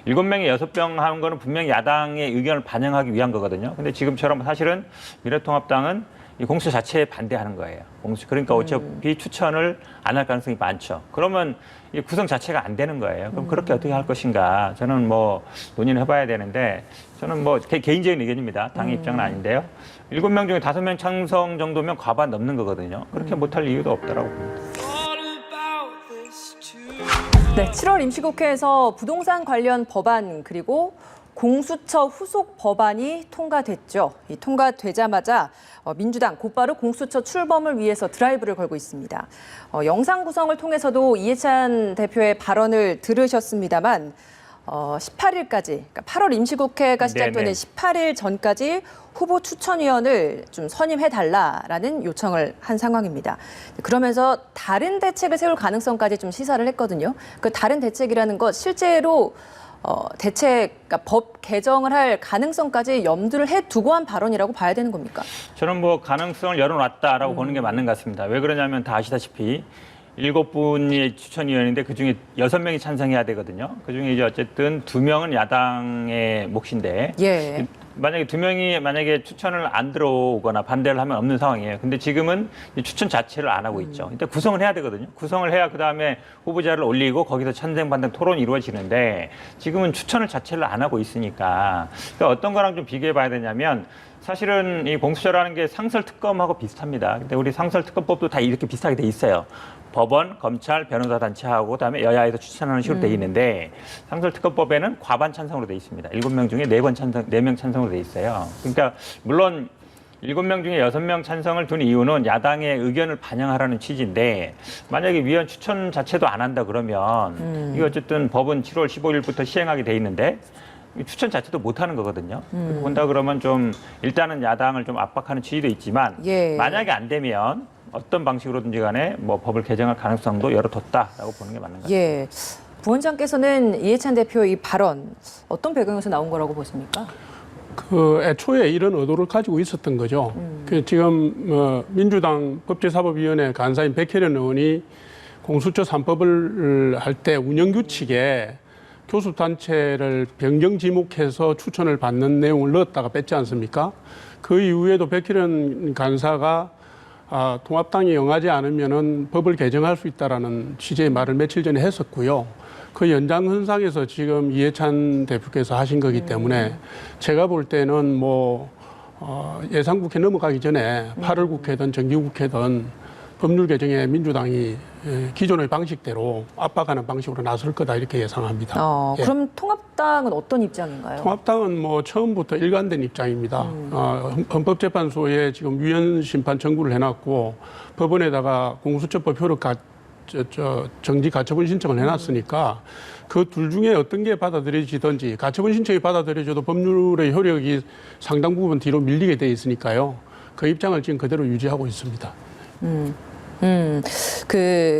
7명이 6명 하는 거는 분명히 야당의 의견을 반영하기 위한 거거든요. 근데 지금처럼 사실은 미래통합당은 이 공수처 자체에 반대하는 거예요. 그러니까 어차피 추천을 안 할 가능성이 많죠. 그러면 이 구성 자체가 안 되는 거예요. 그럼 그렇게 어떻게 할 것인가? 저는 뭐 논의를 해봐야 되는데 저는 뭐 개인적인 의견입니다. 당의 입장은 아닌데요. 7명 중에 5명 찬성 정도면 과반 넘는 거거든요. 그렇게 못할 이유도 없다라고 봅니다. 네, 7월 임시국회에서 부동산 관련 법안 그리고 공수처 후속 법안이 통과됐죠. 이 통과되자마자 민주당 곧바로 공수처 출범을 위해서 드라이브를 걸고 있습니다. 영상 구성을 통해서도 이해찬 대표의 발언을 들으셨습니다만 18일까지, 그러니까 8월 임시국회가 시작되는 18일 전까지 후보 추천위원을 좀 선임해달라라는 요청을 한 상황입니다. 그러면서 다른 대책을 세울 가능성까지 좀 시사를 했거든요. 그 다른 대책이라는 것 실제로 그러니까 법 개정을 할 가능성까지 염두를 해두고 한 발언이라고 봐야 되는 겁니까? 저는 뭐 가능성을 열어놨다라고 보는 게 맞는 것 같습니다. 왜 그러냐면 다 아시다시피 7분이 추천위원인데 그중에 6명이 찬성해야 되거든요. 그중에 이제 어쨌든 2명은 야당의 몫인데 예. 만약에 2명이 만약에 추천을 안 들어오거나 반대를 하면 없는 상황이에요. 근데 지금은 추천 자체를 안 하고 있죠. 일단 구성을 해야 되거든요. 구성을 해야 그다음에 후보자를 올리고 거기서 찬성반대 토론이 이루어지는데 지금은 추천을 자체를 안 하고 있으니까 그러니까 어떤 거랑 좀 비교해 봐야 되냐면 사실은 이 공수처라는 게 상설특검하고 비슷합니다. 근데 우리 상설특검법도 다 이렇게 비슷하게 돼 있어요. 법원, 검찰, 변호사단체하고 그다음에 여야에서 추천하는 식으로 돼 있는데 상설특검법에는 과반 찬성으로 돼 있습니다. 7명 중에 4명 찬성으로 돼 있어요. 그러니까 물론 7명 중에 6명 찬성을 둔 이유는 야당의 의견을 반영하라는 취지인데 만약에 위원 추천 자체도 안 한다 그러면 이게 어쨌든 법은 7월 15일부터 시행하게 돼 있는데 추천 자체도 못 하는 거거든요. 본다 그러면 좀 일단은 야당을 좀 압박하는 취지도 있지만 만약에 안 되면 어떤 방식으로든지 간에 뭐 법을 개정할 가능성도 열어뒀다라고 보는 게 맞는 것 같습니다. 예. 부원장께서는 이해찬 대표의 이 발언 어떤 배경에서 나온 거라고 보십니까? 애초에 이런 의도를 가지고 있었던 거죠. 지금 민주당 법제사법위원회 간사인 백혜련 의원이 공수처 3법을 할 때 운영규칙에 교수단체를 변경 지목해서 추천을 받는 내용을 넣었다가 뺐지 않습니까? 그 이후에도 백혜련 간사가 통합당이 응하지 않으면은 법을 개정할 수 있다라는 취지의 말을 며칠 전에 했었고요. 그 연장선상에서 지금 이해찬 대표께서 하신 거기 때문에 제가 볼 때는 뭐 예상국회 넘어가기 전에 8월 국회든 정기국회든 법률 개정에 민주당이 기존의 방식대로 압박하는 방식으로 나설 거다 이렇게 예상합니다. 그럼 통합당은 어떤 입장인가요? 통합당은 뭐 처음부터 일관된 입장입니다. 헌법재판소에 지금 위헌 심판 청구를 해놨고 법원에다가 공수처법 효력 정지 가처분 신청을 해놨으니까 그 둘 중에 어떤 게 받아들여지든지 가처분 신청이 받아들여져도 법률의 효력이 상당 부분 뒤로 밀리게 돼 있으니까요. 그 입장을 지금 그대로 유지하고 있습니다.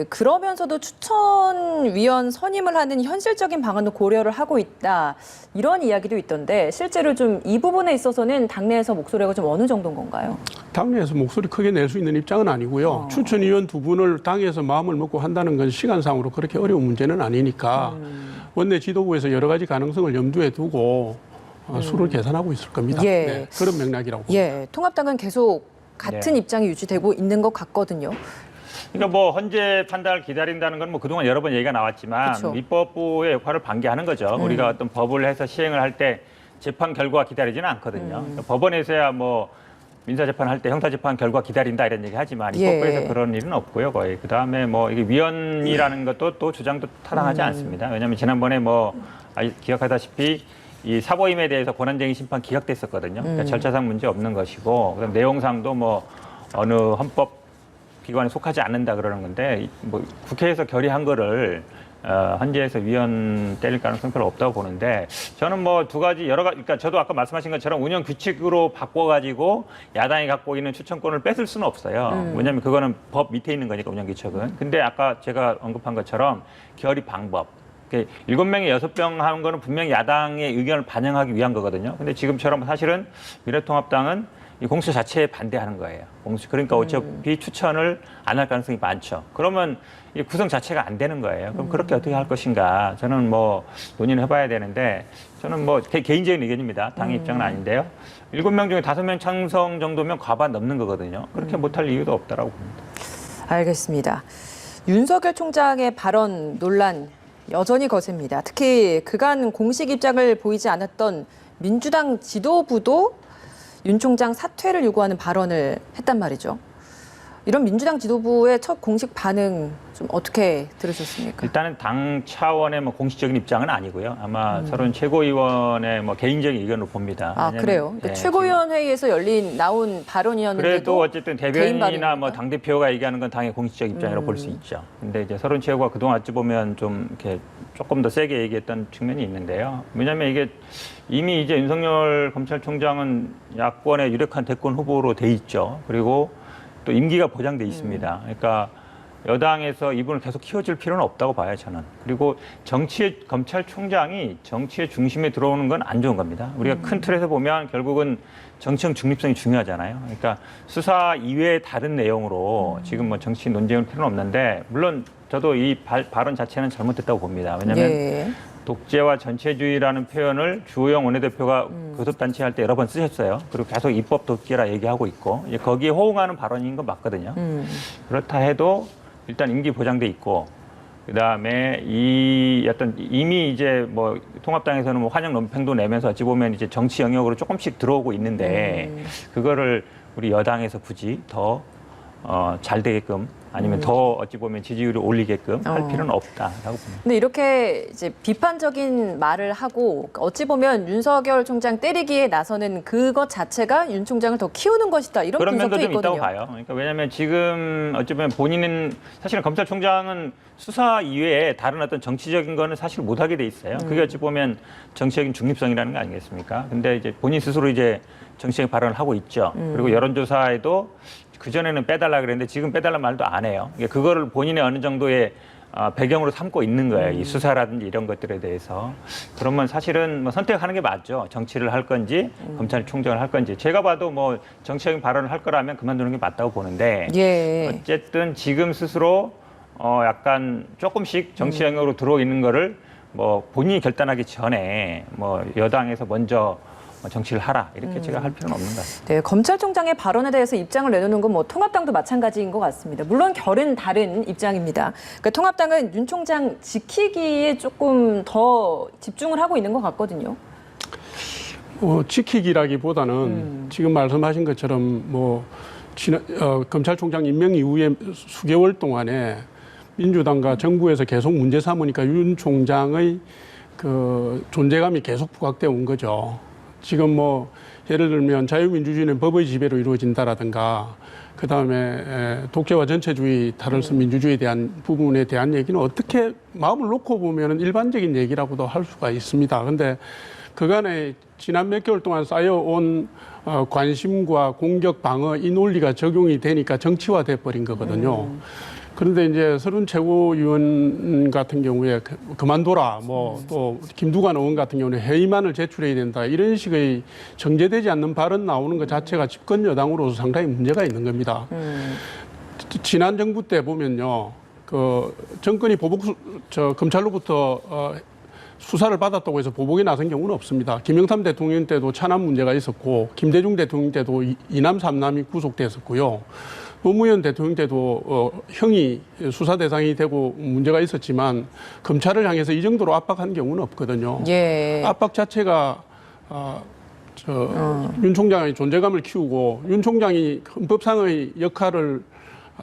그러면서도 추천위원 선임을 하는 현실적인 방안도 고려를 하고 있다. 이런 이야기도 있던데 실제로 좀 이 부분에 있어서는 당내에서 목소리가 좀 어느 정도인 건가요? 당내에서 목소리 크게 낼 수 있는 입장은 아니고요. 추천위원 2분을 당에서 마음을 먹고 한다는 건 시간상으로 그렇게 어려운 문제는 아니니까 원내 지도부에서 여러 가지 가능성을 염두에 두고 수를 계산하고 있을 겁니다. 네, 그런 맥락이라고 봅니다. 통합당은 계속 같은 입장이 유지되고 있는 것 같거든요. 그러니까 뭐 헌재 판단을 기다린다는 건 뭐 그동안 여러 번 얘기가 나왔지만 입법부의 역할을 반기하는 거죠. 우리가 어떤 법을 해서 시행을 할 때 재판 결과 기다리지는 않거든요. 그러니까 법원에서야 뭐 민사재판 할 때 형사재판 결과 기다린다 이런 얘기 하지만 입법부에서 그런 일은 없고요. 거의. 그다음에 뭐 이게 위헌이라는 것도 또 주장도 타당하지 않습니다. 왜냐하면 지난번에 뭐 기억하다시피 이 사보임에 대해서 권한쟁의 심판 기각됐었거든요. 그러니까 절차상 문제 없는 것이고 그다음 내용상도 뭐 어느 헌법 기관에 속하지 않는다 그러는 건데 뭐 국회에서 결의한 거를 헌재에서 위헌 때릴 가능성 별로 없다고 보는데 저는 뭐 두 가지 여러 가지 그러니까 저도 아까 말씀하신 것처럼 운영 규칙으로 바꿔가지고 야당이 갖고 있는 추천권을 뺏을 수는 없어요. 왜냐하면 그거는 법 밑에 있는 거니까 운영 규칙은. 근데 아까 제가 언급한 것처럼 결의 방법. 7명이 6명 하는 거는 분명히 야당의 의견을 반영하기 위한 거거든요. 근데 지금처럼 사실은 미래통합당은 이 공수처 자체에 반대하는 거예요. 그러니까 어차피 추천을 안 할 가능성이 많죠. 그러면 이 구성 자체가 안 되는 거예요. 그럼 그렇게 어떻게 할 것인가? 저는 뭐 논의를 해봐야 되는데 저는 뭐 개인적인 의견입니다. 당의 입장은 아닌데요. 7명 중에 5명 찬성 정도면 과반 넘는 거거든요. 그렇게 못할 이유도 없다라고 봅니다. 알겠습니다. 윤석열 총장의 발언 논란 여전히 거셉니다. 특히 그간 공식 입장을 보이지 않았던 민주당 지도부도 윤 총장 사퇴를 요구하는 발언을 했단 말이죠. 이런 민주당 지도부의 첫 공식 반응 좀 어떻게 들으셨습니까? 일단은 당 차원의 뭐 공식적인 입장은 아니고요. 아마 서른 최고위원의 뭐 개인적인 의견으로 봅니다. 아, 그래요? 그러니까 최고위원회의에서 나온 발언이었는데도 그래도 어쨌든 개인 대변인이나 뭐 발언입니까? 당대표가 얘기하는 건 당의 공식적 입장이라고 볼 수 있죠. 근데 이제 서른 최고가 그동안 어찌 보면 좀 이렇게 조금 더 세게 얘기했던 측면이 있는데요. 왜냐하면 이게 이미 이제 윤석열 검찰총장은 야권의 유력한 대권 후보로 돼 있죠. 그리고 또 임기가 보장돼 있습니다. 그러니까 여당에서 이분을 계속 키워줄 필요는 없다고 봐요, 저는. 그리고 검찰총장이 정치의 중심에 들어오는 건 안 좋은 겁니다. 우리가 큰 틀에서 보면 결국은 정치적 중립성이 중요하잖아요. 그러니까 수사 이외의 다른 내용으로 지금 뭐 정치 논쟁은 필요는 없는데, 물론 저도 이 발언 자체는 잘못됐다고 봅니다. 왜냐하면 예. 독재와 전체주의라는 표현을 주호영 원내대표가 교섭단체 할 때 여러 번 쓰셨어요. 그리고 계속 입법 독재라 얘기하고 있고, 이제 거기에 호응하는 발언인 건 맞거든요. 그렇다 해도 일단 임기 보장돼 있고, 그다음에 이미 이제 뭐 통합당에서는 뭐 환영 논평도 내면서 어찌 보면 이제 정치 영역으로 조금씩 들어오고 있는데, 그거를 우리 여당에서 굳이 더 잘 되게끔, 아니면 더 어찌 보면 지지율을 올리게끔 할 필요는 없다라고 봅니다. 근데 이렇게 이제 비판적인 말을 하고 어찌 보면 윤석열 총장 때리기에 나서는 그것 자체가 윤 총장을 더 키우는 것이다, 이런 그런 면도 분석도 좀 있다고 있거든요. 봐요. 그러니까 왜냐하면 지금 어찌 보면 본인은 사실은 검찰총장은 수사 이외에 다른 어떤 정치적인 거는 사실 못하게 돼 있어요. 그게 어찌 보면 정치적인 중립성이라는 거 아니겠습니까? 근데 이제 본인 스스로 이제 정치적인 발언을 하고 있죠. 그리고 여론조사에도 그전에는 빼달라 그랬는데 지금 빼달라 말도 안 해요. 그거를 본인의 어느 정도의 배경으로 삼고 있는 거예요. 이 수사라든지 이런 것들에 대해서. 그러면 사실은 뭐 선택하는 게 맞죠. 정치를 할 건지 검찰총장을 할 건지. 제가 봐도 뭐 정치적인 발언을 할 거라면 그만두는 게 맞다고 보는데, 예. 어쨌든 지금 스스로 약간 조금씩 정치 영역으로 들어오 있는 거를 뭐 본인이 결단하기 전에 뭐 여당에서 먼저 정치를 하라, 이렇게 제가 할 필요는 없는 것 같습니다. 네, 검찰총장의 발언에 대해서 입장을 내놓는 건 뭐 통합당도 마찬가지인 것 같습니다. 물론 결은 다른 입장입니다. 그러니까 통합당은 윤 총장 지키기에 조금 더 집중을 하고 있는 것 같거든요. 지키기라기보다는 지금 말씀하신 것처럼 뭐 검찰총장 임명 이후에 수개월 동안에 민주당과 정부에서 계속 문제 삼으니까 윤 총장의 그 존재감이 계속 부각되어 온 거죠. 지금 뭐 예를 들면 자유민주주의는 법의 지배로 이루어진다라든가, 그다음에 독재와 전체주의, 다를스 민주주의에 대한 부분에 대한 얘기는 어떻게 마음을 놓고 보면은 일반적인 얘기라고도 할 수가 있습니다. 근데 그간에 지난 몇 개월 동안 쌓여온 관심과 공격, 방어, 이 논리가 적용이 되니까 정치화돼 버린 거거든요. 그런데 이제 서른 최고위원 같은 경우에 그만둬라, 뭐 또 김두관 의원 같은 경우는 회의만을 제출해야 된다, 이런 식의 정제되지 않는 발언 나오는 것 자체가 집권 여당으로서 상당히 문제가 있는 겁니다. 지난 정부 때 보면요, 그 정권이 검찰로부터 수사를 받았다고 해서 보복에 나선 경우는 없습니다. 김영삼 대통령 때도 차남 문제가 있었고, 김대중 대통령 때도 이남 삼남이 구속됐었고요. 노무현 대통령 때도 형이 수사 대상이 되고 문제가 있었지만 검찰을 향해서 이 정도로 압박한 경우는 없거든요. 예. 압박 자체가 윤 총장의 존재감을 키우고 윤 총장이 헌법상의 역할을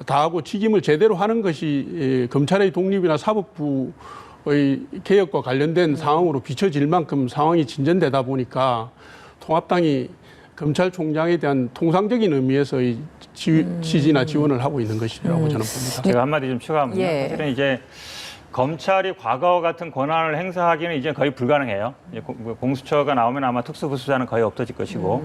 다하고 직임을 제대로 하는 것이 검찰의 독립이나 사법부의 개혁과 관련된 상황으로 비춰질 만큼 상황이 진전되다 보니까 통합당이 검찰총장에 대한 통상적인 의미에서의 지지나 지원을 하고 있는 것이라고 저는 봅니다. 제가 한마디 좀 추가하면요. 예. 사실은 이제 검찰이 과거와 같은 권한을 행사하기는 이제 거의 불가능해요. 이제 공수처가 나오면 아마 특수부수사는 거의 없어질 것이고,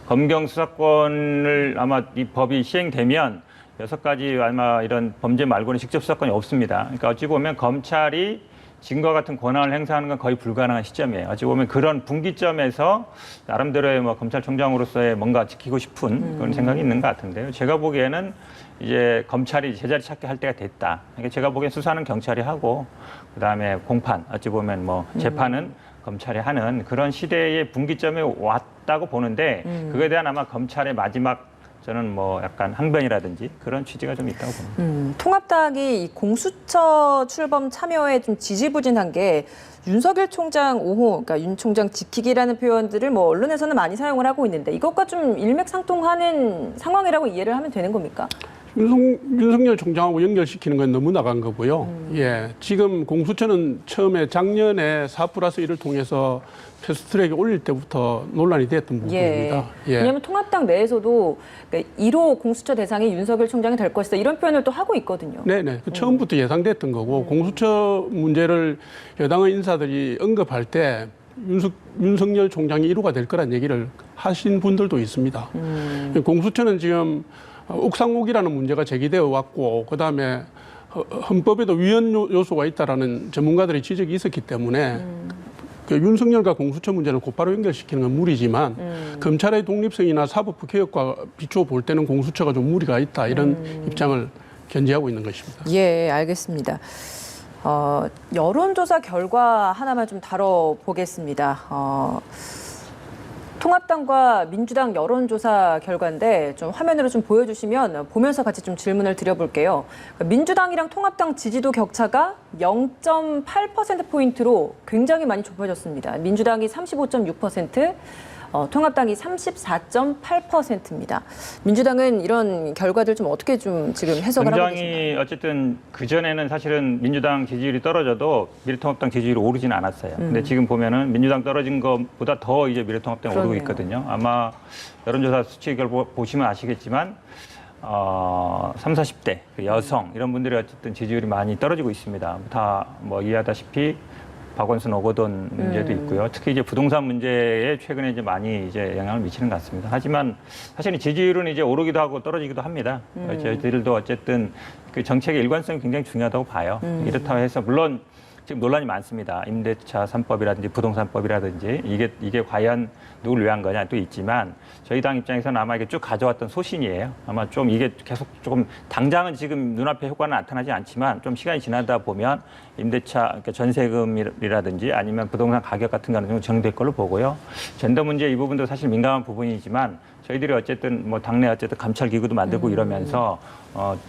검경 수사권을 아마 이 법이 시행되면 6가지 아마 이런 범죄 말고는 직접 수사권이 없습니다. 그러니까 어찌 보면 검찰이 지금과 같은 권한을 행사하는 건 거의 불가능한 시점이에요. 어찌 보면 그런 분기점에서 나름대로의 뭐 검찰총장으로서의 뭔가 지키고 싶은 그런 생각이 있는 것 같은데요. 제가 보기에는 이제 검찰이 제자리 찾기 할 때가 됐다. 그러니까 제가 보기엔 수사는 경찰이 하고 그다음에 공판, 어찌 보면 뭐 재판은 검찰이 하는 그런 시대의 분기점에 왔다고 보는데 그거에 대한 아마 검찰의 마지막 저는 뭐 약간 항변이라든지 그런 취지가 좀 있다고 봅니다. 통합당이 이 공수처 출범 참여에 좀 지지부진한 게 윤석열 총장 5호, 그러니까 윤 총장 지키기라는 표현들을 뭐 언론에서는 많이 사용을 하고 있는데 이것과 좀 일맥상통하는 상황이라고 이해를 하면 되는 겁니까? 윤석열 총장하고 연결시키는 건 너무 나간 거고요. 예, 지금 공수처는 처음에 작년에 4+1을 통해서 패스트트랙에 올릴 때부터 논란이 됐던 부분입니다. 예. 왜냐하면 통합당 내에서도 1호 공수처 대상이 윤석열 총장이 될 것이다 이런 표현을 또 하고 있거든요. 네네. 처음부터 예상됐던 거고 공수처 문제를 여당의 인사들이 언급할 때 윤석열 총장이 1호가 될 거란 얘기를 하신 분들도 있습니다. 공수처는 지금 옥상옥이라는 문제가 제기되어 왔고 그다음에 헌법에도 위헌 요소가 있다라는 전문가들의 지적이 있었기 때문에 그 윤석열과 공수처 문제를 곧바로 연결시키는 건 무리지만 검찰의 독립성이나 사법부 개혁과 비추어 볼 때는 공수처가 좀 무리가 있다 이런 입장을 견지하고 있는 것입니다. 예, 알겠습니다. 여론조사 결과 하나만 좀 다뤄보겠습니다. 통합당과 민주당 여론조사 결과인데 좀 화면으로 좀 보여주시면 보면서 같이 좀 질문을 드려볼게요. 민주당이랑 통합당 지지도 격차가 0.8%포인트로 굉장히 많이 좁혀졌습니다. 민주당이 35.6%, 통합당이 34.8%입니다. 민주당은 이런 결과들 좀 어떻게 좀 지금 해석을 하고 계신가요? 굉장히 어쨌든 그전에는 사실은 민주당 지지율이 떨어져도 미래통합당 지지율이 오르지는 않았어요. 근데 지금 보면은 민주당 떨어진 것보다 더 이제 미래통합당이 오르고 있거든요. 아마 여론조사 수치 결과 보시면 아시겠지만 30, 40대 여성 이런 분들이 어쨌든 지지율이 많이 떨어지고 있습니다. 다 뭐 이해하다시피 박원순 오거돈 문제도 있고요. 특히 이제 부동산 문제에 최근에 이제 많이 이제 영향을 미치는 것 같습니다. 하지만 사실은 지지율은 이제 오르기도 하고 떨어지기도 합니다. 저희들도 어쨌든 그 정책의 일관성이 굉장히 중요하다고 봐요. 이렇다고 해서 물론 지금 논란이 많습니다. 임대차 3법이라든지 부동산법이라든지 이게 과연 누구를 위한 거냐 또 있지만 저희 당 입장에서는 아마 이게 쭉 가져왔던 소신이에요. 아마 좀 이게 계속 조금 당장은 지금 눈앞에 효과는 나타나지 않지만 좀 시간이 지나다 보면 임대차 그러니까 전세금이라든지 아니면 부동산 가격 같은 거는 좀 정리될 걸로 보고요. 젠더 문제 이 부분도 사실 민감한 부분이지만 저희들이 어쨌든 뭐 당내 어쨌든 감찰 기구도 만들고 이러면서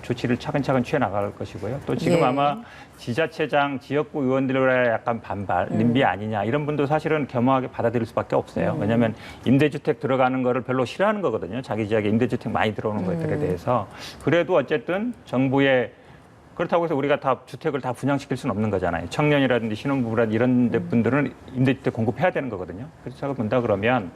조치를 차근차근 취해 나갈 것이고요. 또 지금 예. 아마 지자체장, 지역구 의원들의 약간 반발, nimby 아니냐 이런 분도 사실은 겸허하게 받아들일 수밖에 없어요. 왜냐하면 임대주택 들어가는 거를 별로 싫어하는 거거든요. 자기 지역에 임대주택 많이 들어오는 것들에 대해서. 그래도 어쨌든 정부의 그렇다고 해서 우리가 다 주택을 다 분양시킬 수는 없는 거잖아요. 청년이라든지 신혼부부라든지 이런 분들은 임대주택 공급해야 되는 거거든요. 그래서 본다 그러면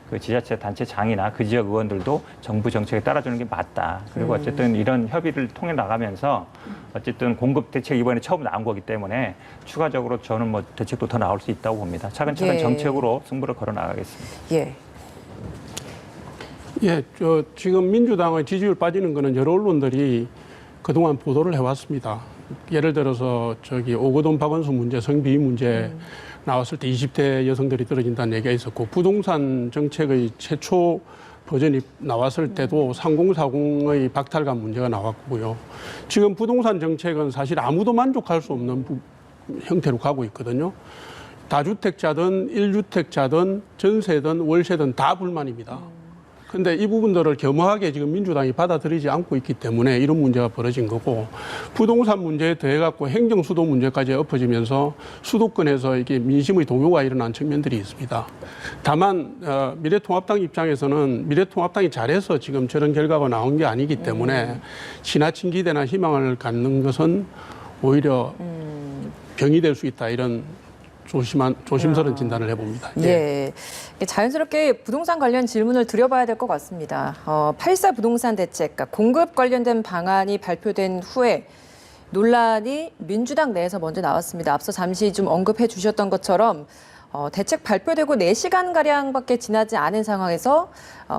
그 지자체 단체장이나 그 지역 의원들도 정부 정책에 따라주는 게 맞다. 그리고 어쨌든 이런 협의를 통해 나가면서 어쨌든 공급 대책 이번에 처음 나온 거기 때문에 추가적으로 저는 뭐 대책도 더 나올 수 있다고 봅니다. 차근차근 예. 정책으로 승부를 걸어 나가겠습니다. 예. 예, 지금 민주당의 지지율 빠지는 거는 여러 언론들이 그동안 보도를 해왔습니다. 예를 들어서 오거돈 박원순 문제, 성비위 문제 나왔을 때 20대 여성들이 떨어진다는 얘기가 있었고 부동산 정책의 최초 버전이 나왔을 때도 3040의 박탈감 문제가 나왔고요. 지금 부동산 정책은 사실 아무도 만족할 수 없는 형태로 가고 있거든요. 다주택자든 1주택자든 전세든 월세든 다 불만입니다. 근데 이 부분들을 겸허하게 지금 민주당이 받아들이지 않고 있기 때문에 이런 문제가 벌어진 거고 부동산 문제에 더해갖고 행정수도 문제까지 엎어지면서 수도권에서 이게 민심의 동요가 일어난 측면들이 있습니다. 다만 미래통합당 입장에서는 미래통합당이 잘해서 지금 저런 결과가 나온 게 아니기 때문에 지나친 기대나 희망을 갖는 것은 오히려 병이 될 수 있다 이런 조심스러운 진단을 해봅니다. 예. 자연스럽게 부동산 관련 질문을 드려봐야 될 것 같습니다. 8.4 부동산 대책, 그러니까 공급 관련된 방안이 발표된 후에 논란이 민주당 내에서 먼저 나왔습니다. 앞서 잠시 좀 언급해 주셨던 것처럼 대책 발표되고 4시간가량밖에 지나지 않은 상황에서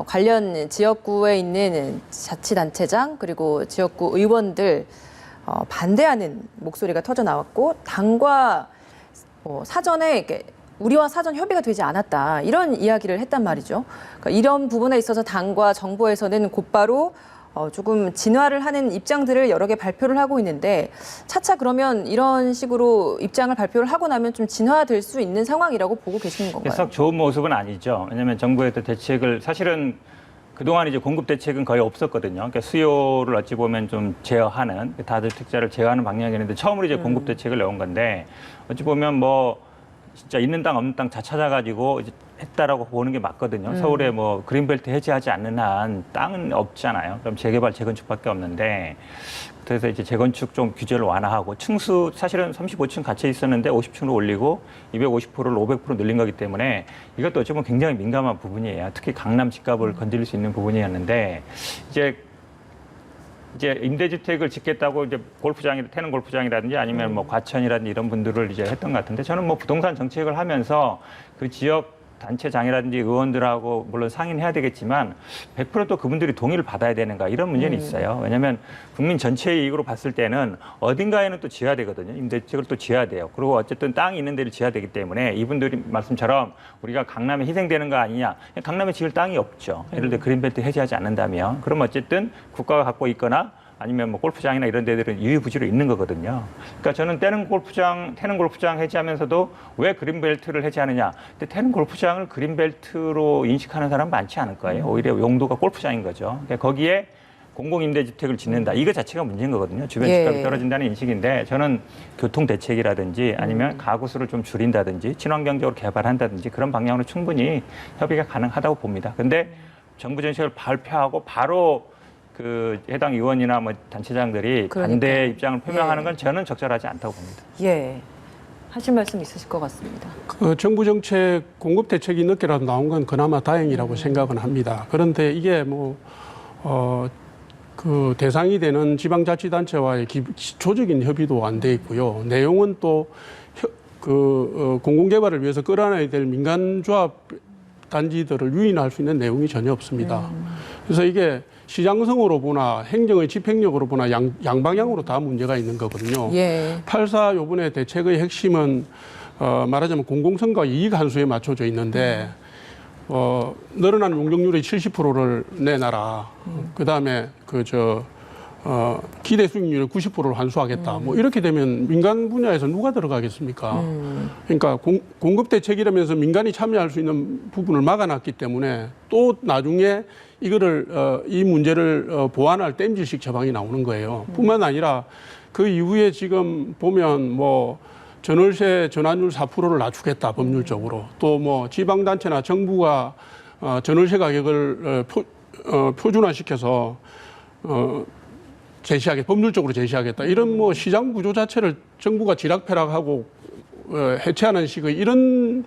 관련 지역구에 있는 자치단체장 그리고 지역구 의원들 반대하는 목소리가 터져 나왔고 당과 사전에 이렇게 우리와 사전 협의가 되지 않았다 이런 이야기를 했단 말이죠. 그러니까 이런 부분에 있어서 당과 정부에서는 곧바로 조금 진화를 하는 입장들을 여러 개 발표를 하고 있는데 차차 그러면 이런 식으로 입장을 발표를 하고 나면 좀 진화될 수 있는 상황이라고 보고 계시는 건가요? 썩 좋은 모습은 아니죠. 왜냐하면 정부의 또 대책을 사실은 그동안 이제 공급 대책은 거의 없었거든요. 그러니까 수요를 어찌 보면 좀 제어하는 다들 특자를 제어하는 방향이었는데 처음으로 이제 공급 대책을 내온 건데 어찌 보면 뭐 진짜 있는 땅 없는 땅 다 찾아가지고 이제 했다라고 보는 게 맞거든요. 서울에 뭐 그린벨트 해제하지 않는 한 땅은 없잖아요. 그럼 재개발, 재건축밖에 없는데 그래서 이제 재건축 좀 규제를 완화하고 층수 사실은 35층 갇혀 있었는데 50층으로 올리고 250%를 500% 늘린 거기 때문에 이것도 어찌 보면 굉장히 민감한 부분이에요. 특히 강남 집값을 건드릴 수 있는 부분이었는데 이제 임대주택을 짓겠다고 이제 태릉 골프장이라든지 아니면 뭐 과천이라든지 이런 분들을 이제 했던 것 같은데 저는 뭐 부동산 정책을 하면서 그 지역 단체장이라든지 의원들하고 물론 상의는 해야 되겠지만 100%또 그분들이 동의를 받아야 되는가 이런 문제는 있어요. 왜냐하면 국민 전체의 이익으로 봤을 때는 어딘가에는 또 지어야 되거든요. 임대주택을 또 지어야 돼요. 그리고 어쨌든 땅이 있는 데를 지어야 되기 때문에 이분들이 말씀처럼 우리가 강남에 희생되는 거 아니냐. 강남에 지을 땅이 없죠. 예를 들어 그린벨트 해제하지 않는다면 그럼 어쨌든 국가가 갖고 있거나 아니면 뭐 골프장이나 이런 데들은 유유부지로 있는 거거든요. 그러니까 저는 태릉 골프장 해제하면서도 왜 그린벨트를 해제하느냐. 근데 태릉 골프장을 그린벨트로 인식하는 사람 많지 않을 거예요. 오히려 용도가 골프장인 거죠. 그러니까 거기에 공공임대주택을 짓는다. 이거 자체가 문제인 거거든요. 주변 집값이 떨어진다는 인식인데 저는 교통 대책이라든지 아니면 가구 수를 좀 줄인다든지 친환경적으로 개발한다든지 그런 방향으로 충분히 협의가 가능하다고 봅니다. 근데 정부 정책을 발표하고 바로 그 해당 의원이나 뭐 단체장들이 반대 입장을 표명하는 건 저는 적절하지 않다고 봅니다. 예. 하실 말씀 있으실 것 같습니다. 그 정부 정책 공급 대책이 늦게라도 나온 건 그나마 다행이라고 생각은 합니다. 그런데 이게 그 대상이 되는 지방자치단체와의 기초적인 협의도 안 돼 있고요. 내용은 또 공공개발을 위해서 끌어내야 될 민간조합 단지들을 유인할 수 있는 내용이 전혀 없습니다. 그래서 이게 시장성으로 보나 행정의 집행력으로 보나 양방향으로 다 문제가 있는 거거든요. 8.4 요번에 대책의 핵심은 말하자면 공공성과 이익 한수에 맞춰져 있는데 늘어난 용적률의 70%를 내놔라. 그다음에 기대 수익률의 90%를 환수하겠다. 뭐 이렇게 되면 민간 분야에서 누가 들어가겠습니까? 그러니까 공급 대책이라면서 민간이 참여할 수 있는 부분을 막아놨기 때문에 또 나중에 이 문제를 보완할 땜질식 처방이 나오는 거예요. 뿐만 아니라 그 이후에 지금 보면 전월세 전환율 4%를 낮추겠다 법률적으로 또 지방단체나 정부가 전월세 가격을 표준화시켜서 법률적으로 제시하겠다. 이런 시장 구조 자체를 정부가 지락펴락하고 해체하는 식의 이런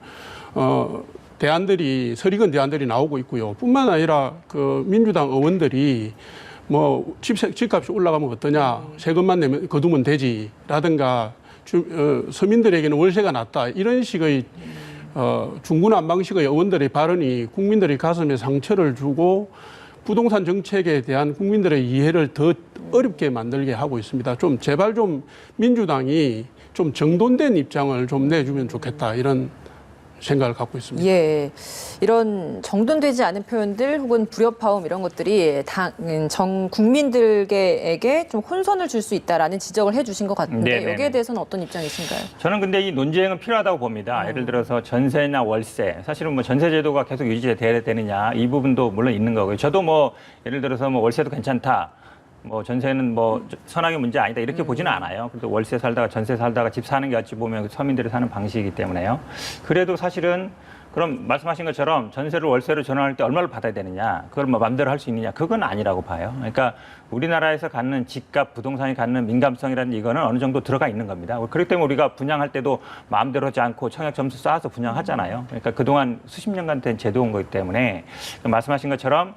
설익은 대안들이 나오고 있고요. 뿐만 아니라 그 민주당 의원들이 집값이 올라가면 어떠냐, 세금만 거두면 되지라든가 서민들에게는 월세가 낮다 이런 식의 중구난방식의 의원들의 발언이 국민들의 가슴에 상처를 주고 부동산 정책에 대한 국민들의 이해를 더 어렵게 만들게 하고 있습니다. 제발 민주당이 정돈된 입장을 내주면 좋겠다 이런 생각을 갖고 있습니다. 예, 이런 정돈되지 않은 표현들 혹은 불협화음 이런 것들이 국민들에게 좀 혼선을 줄 수 있다라는 지적을 해주신 것 같은데 네네네. 여기에 대해서는 어떤 입장이신가요? 저는 근데 이 논쟁은 필요하다고 봅니다. 예를 들어서 전세나 월세, 사실은 전세 제도가 계속 유지돼야 되느냐 이 부분도 물론 있는 거고요. 저도 예를 들어서 월세도 괜찮다. 전세는 선악의 문제 아니다 이렇게 보지는 않아요. 그래도 월세 살다가 전세 살다가 집 사는 게 어찌 보면 서민들이 사는 방식이기 때문에요. 그래도 사실은 그럼 말씀하신 것처럼 전세를 월세로 전환할 때 얼마를 받아야 되느냐, 그걸 마음대로 할 수 있느냐, 그건 아니라고 봐요. 그러니까 우리나라에서 갖는 집값, 부동산이 갖는 민감성이라는 이거는 어느 정도 들어가 있는 겁니다. 그렇기 때문에 우리가 분양할 때도 마음대로 하지 않고 청약 점수 쌓아서 분양하잖아요. 그러니까 그동안 수십 년간 된 제도인 거기 때문에 말씀하신 것처럼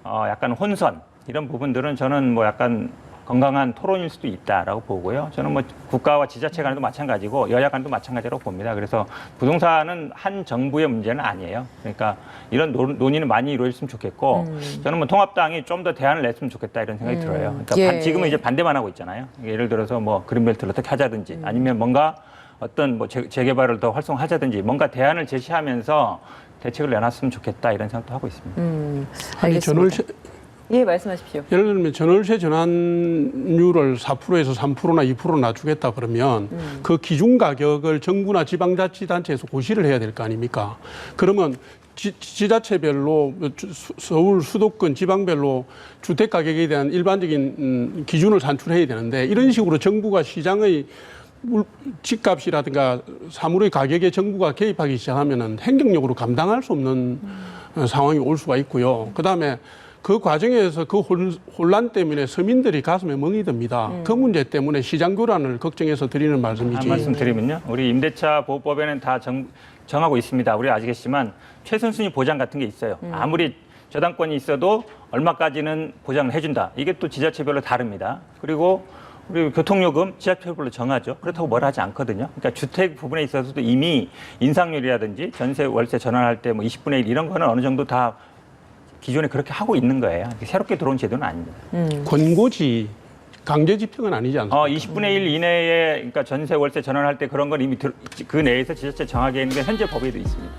약간 혼선 이런 부분들은 저는 약간 건강한 토론일 수도 있다라고 보고요. 저는 국가와 지자체 간에도 마찬가지고 여야 간도 마찬가지라고 봅니다. 그래서 부동산은 한 정부의 문제는 아니에요. 그러니까 이런 논의는 많이 이루어졌으면 좋겠고 저는 통합당이 좀 더 대안을 냈으면 좋겠다 이런 생각이 들어요. 그러니까 지금은 이제 반대만 하고 있잖아요. 예를 들어서 그린벨트를 어떻게 하자든지 아니면 뭔가 어떤 뭐 재개발을 더 활성화하자든지 뭔가 대안을 제시하면서 대책을 내놨으면 좋겠다 이런 생각도 하고 있습니다. 아니 알겠습니다. 전월세 예, 말씀하십시오. 예를 들면 전월세 전환율을 4%에서 3%나 2% 낮추겠다 그러면 그 기준 가격을 정부나 지방자치단체에서 고시를 해야 될 거 아닙니까? 그러면 지자체별로 서울 수도권 지방별로 주택 가격에 대한 일반적인 기준을 산출해야 되는데 이런 식으로 정부가 시장의 집값이라든가 사물의 가격에 정부가 개입하기 시작하면은 행정력으로 감당할 수 없는 상황이 올 수가 있고요. 그다음에 그 과정에서 그 혼란 때문에 서민들이 가슴에 멍이 듭니다. 그 문제 때문에 시장 교란을 걱정해서 드리는 말씀이지. 한 말씀 드리면요. 우리 임대차 보호법에는 다 정하고 있습니다. 우리 아시겠지만 최선순위 보장 같은 게 있어요. 아무리 저당권이 있어도 얼마까지는 보장을 해준다. 이게 또 지자체별로 다릅니다. 그리고 우리 교통요금 지자체별로 정하죠. 그렇다고 뭘 하지 않거든요. 그러니까 주택 부분에 있어서도 이미 인상률이라든지 전세 월세 전환할 때 뭐 20분의 1 이런 거는 어느 정도 다 기존에 그렇게 하고 있는 거예요. 새롭게 들어온 제도는 아닙니다. 권고지 강제 집행은 아니지 않습니까? 20분의 1 이내에 그러니까 전세 월세 전환할 때 그런 건 이미 그 내에서 지자체 정하게 있는 게 현재 법에도 있습니다.